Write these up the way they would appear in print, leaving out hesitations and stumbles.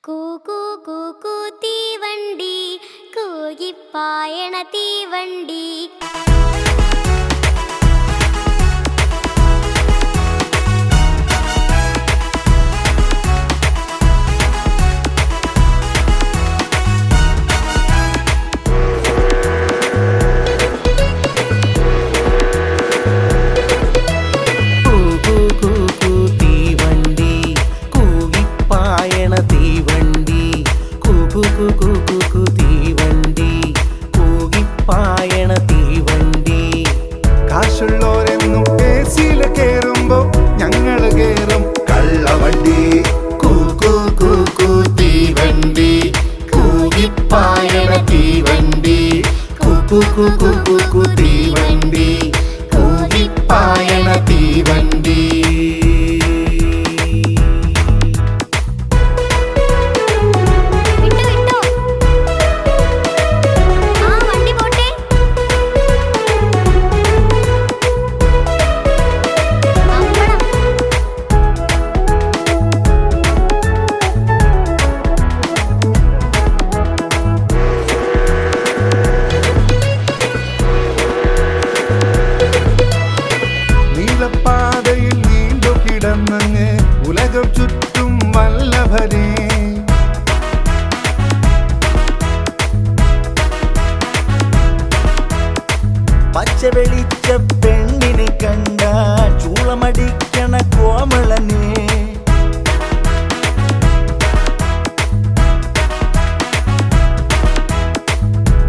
കൂകൂ കൂകൂ തീവണ്ടി കൂകിപ്പായണ തീവണ്ടി. തീവണ്ടി കൂകിപ്പായണ തീവണ്ടി. കാശുള്ളോരെന്നും ഏസിയിൽ കേറുമ്പോ ഞങ്ങള് കേറും കള്ളവണ്ടി. കൂക്കു കൂക്കു തീവണ്ടി കൂകിപ്പായണ തീവണ്ടി. കൂക്കു കൂക്കു കൂക്കു തീവണ്ടി കൂകിപ്പായണ തീവണ്ടി. പാതയിൽ നീണ്ടു കിടന്നങ്ങ് ഉലകം ചുറ്റും വല്ലഭനെ. പച്ച വെളിച്ച പെണ്ണിനെ കണ്ട ചൂളമടിക്കണ കോമളനെ.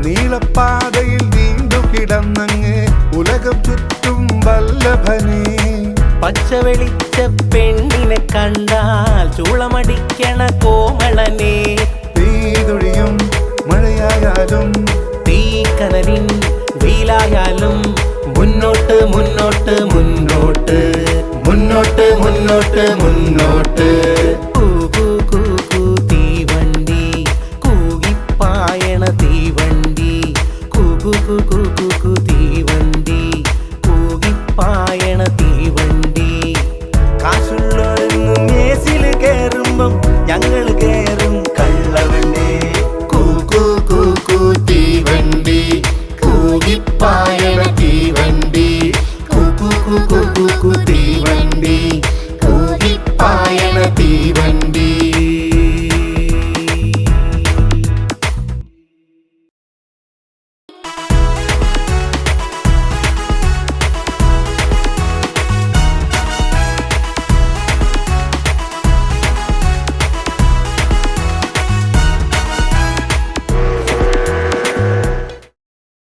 നീളപ്പാതയിൽ നീണ്ടു കിടന്നങ്ങ് ഉലകം ചുറ്റും വല്ലഭനെ. പച്ച വെളിച്ച പെണ്ണിനെ കണ്ടാൽ ചൂളമടിക്കണ കോമളനെ. തീതൊഴിയും മഴയായാലും തീക്കനലിൻ വെയിലായാലും മുന്നോട്ട് മുന്നോട്ട് മുന്നോട്ട് മുന്നോട്ട് മുന്നോട്ട് മുന്നോട്ട്.